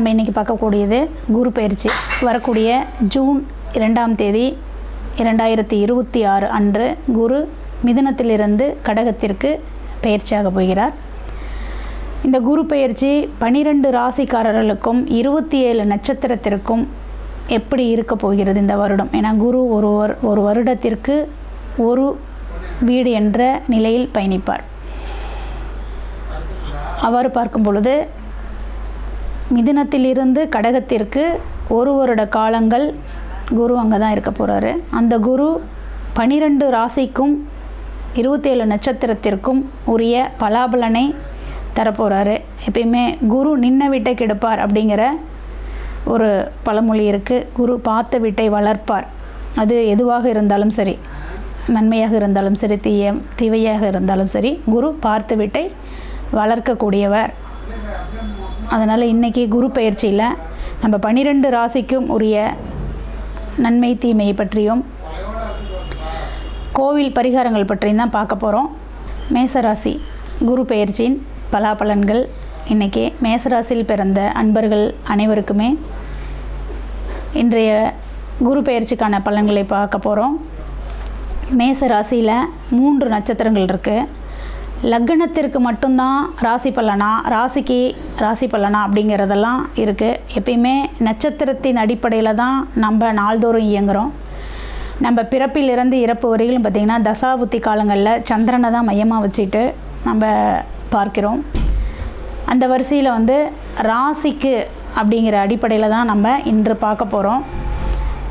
நம்ம இன்றைக்கி பார்க்கக்கூடியது குரு பயிற்சி. வரக்கூடிய ஜூன் 2ஆம் தேதி 2026 அன்று குரு மிதுனத்திலிருந்து கடகத்திற்கு பயிற்சியாக போகிறார். இந்த குரு பயிற்சி 12 ராசிக்காரர்களுக்கும் 27 நட்சத்திரத்திற்கும் எப்படி இருக்க போகிறது இந்த வருடம்? ஏன்னா குரு ஒரு வருடத்திற்கு ஒரு வீடு என்ற நிலையில் பயணிப்பார். அவ்வாறு பார்க்கும் பொழுது மிதுனத்திலிருந்து கடகத்திற்கு ஒரு வருட காலங்கள் குரு அங்கே தான் இருக்க போகிறாரு. அந்த குரு 12 ராசிக்கும் 27 நட்சத்திரத்திற்கும் உரிய பலாபலனை தரப்போகிறாரு. எப்பயுமே குரு நின்ன வீட்டை கெடுப்பார் அப்படிங்கிற ஒரு பழமொழி இருக்குது. குரு பார்த்த வீட்டை வளர்ப்பார். அது எதுவாக இருந்தாலும் சரி, நன்மையாக இருந்தாலும் சரி, தீவையாக இருந்தாலும் சரி, குரு பார்த்த வீட்டை வளர்க்கக்கூடியவர். அதனால் இன்றைக்கி குரு பயிற்சியில் நம்ம 12 ராசிக்கும் உரிய நன்மை தீமையை பற்றியும் கோவில் பரிகாரங்கள் பற்றியும் தான் பார்க்க போகிறோம். மேசராசி குரு பயிற்சியின் பலாபலன்கள். இன்றைக்கி மேசராசியில் பிறந்த அன்பர்கள் அனைவருக்குமே இன்றைய குரு பயிற்சிக்கான பலன்களை பார்க்க போகிறோம். மேசராசியில் 3 நட்சத்திரங்கள் இருக்குது. லக்னத்திற்கு மட்டும்தான் ராசி பலனா, ராசிக்கு ராசி பலனா அப்படிங்கிறதெல்லாம் இருக்குது. எப்பயுமே நட்சத்திரத்தின் அடிப்படையில் தான் நம்ம நாள்தோறும் இயங்குகிறோம். நம்ம பிறப்பிலிருந்து இறப்பு வரையிலும் பார்த்திங்கன்னா தசாபுத்தி காலங்களில் சந்திரனை தான் மையமாக வச்சுட்டு நம்ம பார்க்கிறோம். அந்த வரிசையில் ராசிக்கு அப்படிங்கிற அடிப்படையில் தான் நம்ம இன்று பார்க்க போகிறோம்.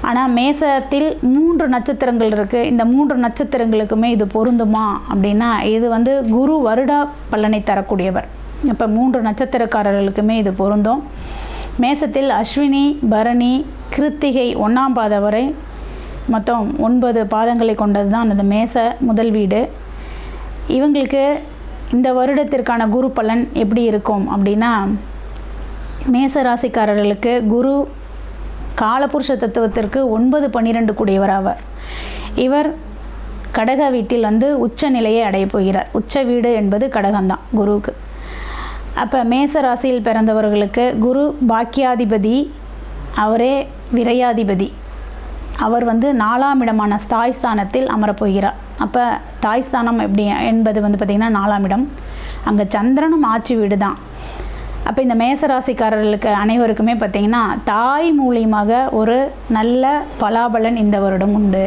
ஆனால் மேசத்தில் 3 நட்சத்திரங்கள் இருக்குது. இந்த 3 நட்சத்திரங்களுக்குமே இது பொருந்துமா அப்படின்னா இது குரு வருட பலனை தரக்கூடியவர். இப்போ 3 நட்சத்திரக்காரர்களுக்குமே இது பொருந்தும். மேசத்தில் அஸ்வினி, பரணி, கிருத்திகை 1ஆம் பாதம் வரை மொத்தம் 9 பாதங்களை கொண்டது தான் அந்த மேச முதல் வீடு. இவங்களுக்கு இந்த வருடத்திற்கான குரு பலன் எப்படி இருக்கும் அப்படின்னா, மேச ராசிக்காரர்களுக்கு குரு காலபுருஷ தத்துவத்திற்கு 9, 12 கூடியவர் ஆவார். இவர் கடக வீட்டில் உச்ச நிலையை அடைய போகிறார். உச்ச வீடு என்பது கடகம்தான் குருவுக்கு. அப்போ மேச ராசியில் பிறந்தவர்களுக்கு குரு பாக்கியாதிபதி, அவரே விரையாதிபதி. அவர் 4ஆம் இடமான தாய் ஸ்தானத்தில் அமரப்போகிறார். அப்போ தாய் ஸ்தானம் எப்படி என்பது பார்த்திங்கன்னா 4ஆம் இடம். அங்கே சந்திரனும் ஆட்சி வீடு தான். அப்போ இந்த மேசராசிக்காரர்களுக்கு அனைவருக்குமே பார்த்திங்கன்னா தாய் மூலியமாக ஒரு நல்ல பலாபலன் இந்த வருடம் உண்டு.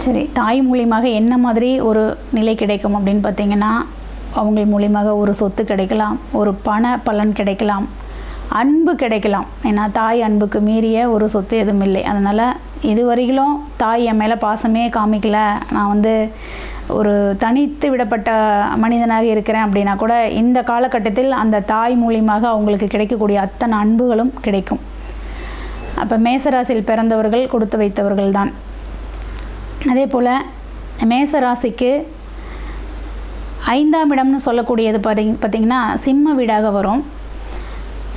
சரி, தாய் மூலியமாக என்ன மாதிரி ஒரு நிலை கிடைக்கும் அப்படின்னு பார்த்திங்கன்னா, அவங்க மூலியமாக ஒரு சொத்து கிடைக்கலாம், ஒரு பண பலன் கிடைக்கலாம், அன்பு கிடைக்கலாம். ஏன்னா தாய் அன்புக்கு மீறிய ஒரு சொத்து எதுவும் இல்லை. அதனால் இதுவரையிலும் தாய் என் மேலே பாசமே காமிக்கல, நான் ஒரு தனித்து விடப்பட்ட மனிதனாக இருக்கிறேன் அப்படின்னா கூட இந்த காலகட்டத்தில் அந்த தாய் மூலியமாக அவங்களுக்கு கிடைக்கக்கூடிய அத்தனை அன்புகளும் கிடைக்கும். அப்போ மேசராசியில் பிறந்தவர்கள் கொடுத்து வைத்தவர்கள் தான். அதே போல் மேசராசிக்கு 5ஆம் இடம்னு சொல்லக்கூடியது பார்த்திங்கன்னா சிம்ம வீடாக வரும்.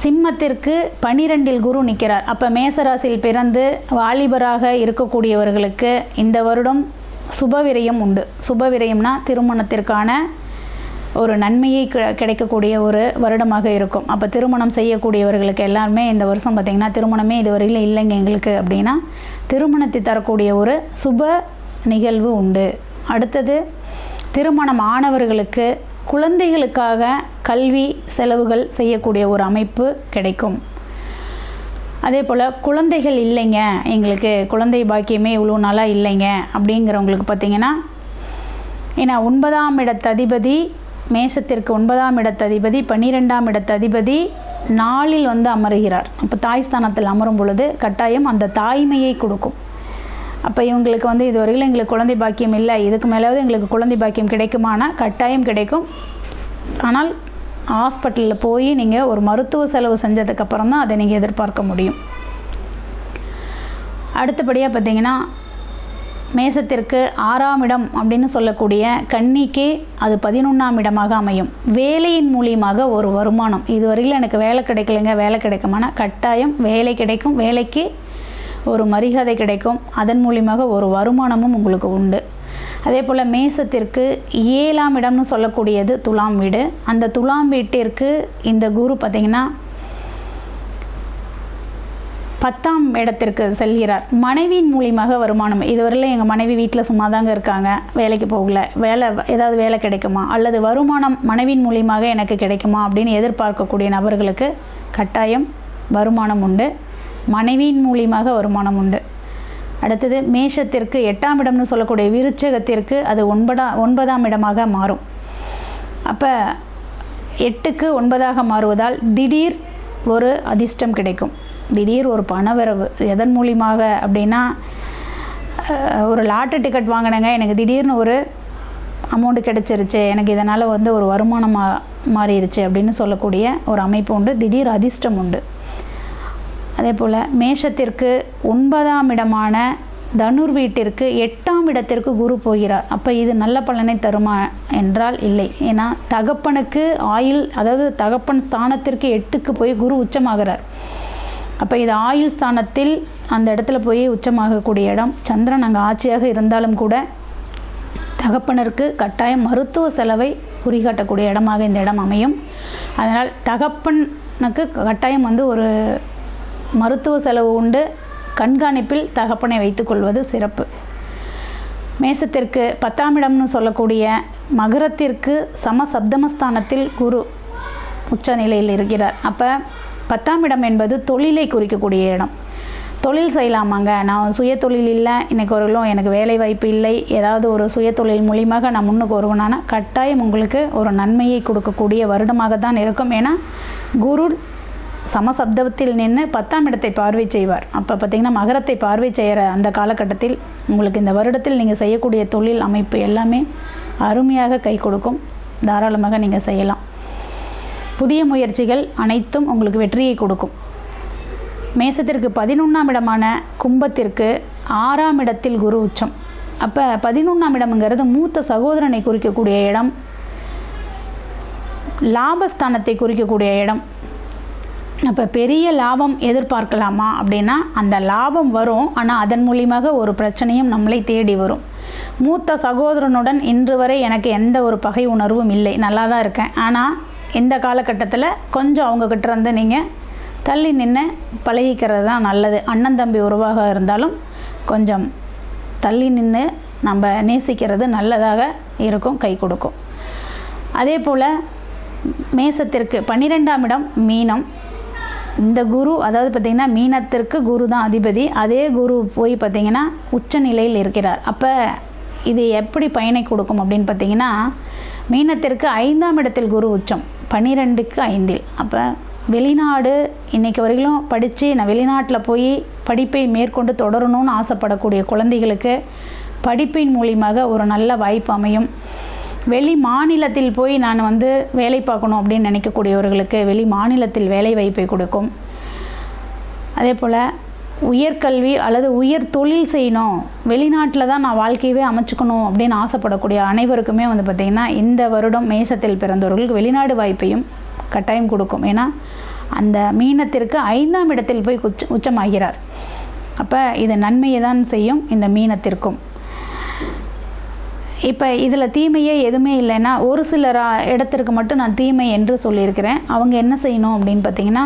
சிம்மத்திற்கு 12இல் குரு நிற்கிறார். அப்போ மேசராசியில் பிறந்து வாலிபராக இருக்கக்கூடியவர்களுக்கு இந்த வருடம் சுபவிரயம் உண்டு. சுபவிரயம்னா திருமணத்திற்கான ஒரு நன்மையை கிடைக்கக்கூடிய ஒரு வருடமாக இருக்கும். அப்போ திருமணம் செய்யக்கூடியவர்களுக்கு எல்லாருமே இந்த வருஷம் பார்த்திங்கன்னா திருமணமே இதுவரையில் இல்லைங்க எங்களுக்கு அப்படின்னா திருமணத்தை தரக்கூடிய ஒரு சுப நிகழ்வு உண்டு. அடுத்தது திருமணம் ஆனவர்களுக்கு குழந்தைகளுக்காக கல்வி செலவுகள் செய்யக்கூடிய ஒரு அமைப்பு கிடைக்கும். அதே போல் குழந்தைகள் இல்லைங்க, எங்களுக்கு குழந்தை பாக்கியமே இவ்வளோ நாளாக இல்லைங்க அப்படிங்கிறவங்களுக்கு பார்த்திங்கன்னா, ஏன்னா 9ஆம் இடத்ததிபதி மேசத்திற்கு 9ஆம் இடத்ததிபதி 12ஆம் இடத்ததிபதி 4இல் அமருகிறார். அப்போ தாய் ஸ்தானத்தில் அமரும் பொழுது கட்டாயம் அந்த தாய்மையை கொடுக்கும். அப்போ இவங்களுக்கு இதுவரையில் எங்களுக்கு குழந்தை பாக்கியம் இல்லை, இதுக்கு மேலாவது எங்களுக்கு குழந்தை பாக்கியம் கிடைக்குமானா கட்டாயம் கிடைக்கும். ஆனால் ஹாஸ்பிட்டலில் போய் நீங்கள் ஒரு மருத்துவ செலவு செஞ்சதுக்கப்புறம் தான் அதை நீங்கள் எதிர்பார்க்க முடியும். அடுத்தபடியாக பார்த்திங்கன்னா மேசத்திற்கு 6ஆம் இடம் அப்படின்னு சொல்லக்கூடிய கன்னிக்கு அது 11ஆம் இடமாக அமையும். வேலையின் மூலியமாக ஒரு வருமானம். இதுவரையில் எனக்கு வேலை கிடைக்கலைங்க, வேலை கிடைக்குமானா கட்டாயம் வேலை கிடைக்கும். வேலைக்கு ஒரு மரியாதை கிடைக்கும். அதன் மூலியமாக ஒரு வருமானமும் உங்களுக்கு உண்டு. அதே போல் மேசத்திற்கு 7ஆம் இடம்னு சொல்லக்கூடியது துலாம் வீடு. அந்த துலாம் வீட்டிற்கு இந்த குரு பார்த்திங்கன்னா 10ஆம் இடத்திற்கு செல்கிறார். மனைவியின் மூலியமாக வருமானம். இதுவரையிலும் எங்கள் மனைவி வீட்டில் சும்மா தாங்க இருக்காங்க, வேலைக்கு போகல, ஏதாவது வேலை கிடைக்குமா அல்லது வருமானம் மனைவியின் மூலியமாக எனக்கு கிடைக்குமா அப்படின்னு எதிர்பார்க்கக்கூடிய நபர்களுக்கு கட்டாயம் வருமானம் உண்டு. மனைவியின் மூலியமாக வருமானம் உண்டு. அடுத்தது மேஷத்திற்கு 8ஆம் இடம்னு சொல்லக்கூடிய விருச்சகத்திற்கு அது 9ஆம் இடமாக மாறும். அப்போ 8க்கு 9ஆக மாறுவதால் திடீர் ஒரு அதிர்ஷ்டம் கிடைக்கும். திடீர் ஒரு பணவரவு. எதன் மூலியமாக அப்படின்னா, ஒரு லாட்டரி டிக்கெட் வாங்கினேங்க, எனக்கு திடீர்னு ஒரு அமௌண்ட்டு கிடைச்சிருச்சு, எனக்கு இதனால் ஒரு வருமானம் மாறிடுச்சு அப்படின்னு சொல்லக்கூடிய ஒரு அமைப்பு உண்டு. திடீர் அதிர்ஷ்டம் உண்டு. அதே போல் மேஷத்திற்கு 9ஆம் இடமான தனுர் வீட்டிற்கு 8ஆம் இடத்திற்கு குரு போகிறார். அப்போ இது நல்ல பலனை தருமா என்றால் இல்லை. ஏன்னா தகப்பனுக்கு ஆயுள், அதாவது தகப்பன் ஸ்தானத்திற்கு 8க்கு போய் குரு உச்சமாகிறார். அப்போ இது ஆயுள் ஸ்தானத்தில் அந்த இடத்துல போய் உச்சமாகக்கூடிய இடம். சந்திரன் அங்கே ஆட்சியாக இருந்தாலும் கூட தகப்பனருக்கு கட்டாயம் மருத்துவ செலவை குறிகாட்டக்கூடிய இடமாக இந்த இடம் அமையும். அதனால் தகப்பனுக்கு கட்டாயம் ஒரு மருத்துவ செலவு உண்டு. கண்காணிப்பில் தகப்பனை வைத்துக்கொள்வது சிறப்பு. மேசத்திற்கு 10ஆம் இடம்னு சொல்லக்கூடிய மகரத்திற்கு சப்தமஸ்தானத்தில் குரு உச்ச நிலையில் இருக்கிறார். அப்போ 10ஆம் இடம் என்பது தொழிலை குறிக்கக்கூடிய இடம். தொழில் செய்யலாமாங்க, நான் சுய தொழில் இல்லை, இன்றைக்கு ஒருகளும் எனக்கு வேலை வாய்ப்பு இல்லை, ஏதாவது ஒரு சுய தொழில் மூலியமாக நான் முன்னுக்கு வருவேனானா கட்டாயம் உங்களுக்கு ஒரு நன்மையை கொடுக்கக்கூடிய வருடமாக தான் இருக்கும். ஏன்னா குரு சமசப்தத்தில் நின்று 10ஆம் இடத்தை பார்வை செய்வார். அப்போ பார்த்திங்கன்னா மகரத்தை பார்வை செய்கிற அந்த காலகட்டத்தில் உங்களுக்கு இந்த வருடத்தில் நீங்கள் செய்யக்கூடிய தொழில் அமைப்பு எல்லாமே அருமையாக கை கொடுக்கும். தாராளமாக நீங்கள் செய்யலாம். புதிய முயற்சிகள் அனைத்தும் உங்களுக்கு வெற்றியை கொடுக்கும். மேசத்திற்கு 11ஆம் இடமான கும்பத்திற்கு 6ஆம் இடத்தில் குரு உச்சம். அப்போ 11ஆம் இடம்ங்கிறது மூத்த சகோதரனை குறிக்கக்கூடிய இடம், லாபஸ்தானத்தை குறிக்கக்கூடிய இடம். அப்போ பெரிய லாபம் எதிர்பார்க்கலாமா அப்படின்னா அந்த லாபம் வரும், ஆனால் அதன் மூலியமாக ஒரு பிரச்சனையும் நம்மளை தேடி வரும். மூத்த சகோதரனுடன் இன்று வரை எனக்கு எந்த ஒரு பகை உணர்வும் இல்லை, நல்லா தான் இருக்கேன். ஆனால் இந்த காலகட்டத்தில் கொஞ்சம் அவங்கக்கிட்ட இருந்து நீங்கள் தள்ளி நின்று பழகிக்கிறது தான் நல்லது. அண்ணன் தம்பி உறவாக இருந்தாலும் கொஞ்சம் தள்ளி நின்று நம்ம நேசிக்கிறது நல்லதாக இருக்கும், கை கொடுக்கும். அதே போல் மேசத்திற்கு 12ஆம் இடம் மீனம். இந்த குரு, அதாவது பார்த்திங்கன்னா மீனத்திற்கு குரு தான் அதிபதி. அதே குரு போய் பார்த்திங்கன்னா உச்ச நிலையில் இருக்கிறார். அப்போ இது எப்படி பயனை கொடுக்கும் அப்படின்னு பார்த்திங்கன்னா, மீனத்திற்கு 5ஆம் இடத்தில் குரு உச்சம், 12க்கு 5. அப்போ வெளிநாடு இன்றைக்கு வரையிலும் படித்து நான் வெளிநாட்டில் போய் படிப்பை மேற்கொண்டு தொடரணும்னு ஆசைப்படக்கூடிய குழந்தைகளுக்கு படிப்பின் மூலியமாக ஒரு நல்ல வாய்ப்பு அமையும். வெளி மாநிலத்தில் போய் நான் வேலை பார்க்கணும் அப்படின்னு நினைக்கக்கூடியவர்களுக்கு வெளி மாநிலத்தில் வேலை வாய்ப்பை கொடுக்கும். அதே போல் உயர்கல்வி அல்லது உயர் தொழில் செய்யணும், வெளிநாட்டில் தான் நான் வாழ்க்கையவே அமைச்சுக்கணும் அப்படின்னு ஆசைப்படக்கூடிய அனைவருக்குமே பார்த்திங்கன்னா இந்த வருடம் மேஷத்தில் பிறந்தவர்களுக்கு வெளிநாடு வாய்ப்பையும் கட்டாயம் கொடுக்கும். ஏன்னா அந்த மீனத்திற்கு 5ஆம் இடத்தில் போய் உச்சமாகிறார். அப்போ இது நன்மையை தான் செய்யும் இந்த மீனத்திற்கும். இப்போ இதில் தீமையே எதுவுமே இல்லைன்னா ஒரு சிலர் இடத்திற்கு மட்டும் நான் தீமை என்று சொல்லியிருக்கிறேன். அவங்க என்ன செய்யணும் அப்படின்னு பார்த்திங்கன்னா,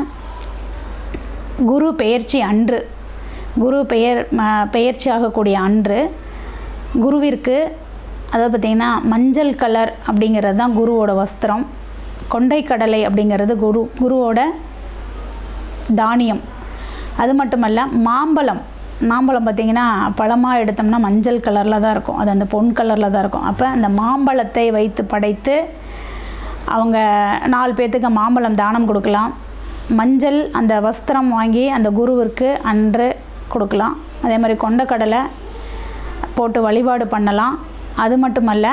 குரு பெயர்ச்சி அன்று, குரு பெயர்ச்சி ஆகக்கூடிய அன்று குருவிற்கு, அதாவது பார்த்திங்கன்னா மஞ்சள் கலர் அப்படிங்கிறது தான் குருவோட வஸ்திரம், கொண்டைக்கடலை அப்படிங்கிறது குருவோட தானியம். அது மட்டுமல்ல மாம்பழம் பார்த்திங்கன்னா பழமாக எடுத்தோம்னா மஞ்சள் கலரில் தான் இருக்கும், அது அந்த பொன் கலரில் தான் இருக்கும். அப்போ அந்த மாம்பழத்தை வைத்து படைத்து அவங்க 4 பேர்த்துக்கு மாம்பழம் தானம் கொடுக்கலாம். மஞ்சள் அந்த வஸ்திரம் வாங்கி அந்த குருவிற்கு அன்று கொடுக்கலாம். அதே மாதிரி கொண்டைக்கடலை போட்டு வழிபாடு பண்ணலாம். அது மட்டுமல்ல,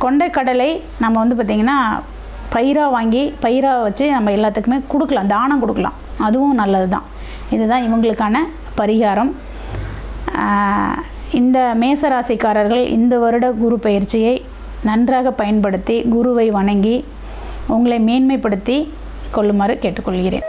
கொண்டைக்கடலை நம்ம பார்த்திங்கன்னா பயிராக வச்சு நம்ம எல்லாத்துக்குமே கொடுக்கலாம், தானம் கொடுக்கலாம், அதுவும் நல்லது தான். இதுதான் இவங்களுக்கான பரிகாரம். இந்த மேசராசிக்காரர்கள் இந்த வருட குரு பயிற்சியை நன்றாக பயன்படுத்தி குருவை வணங்கி உங்களை மேன்மைப்படுத்தி கொள்ளுமாறு கேட்டுக்கொள்கிறேன்.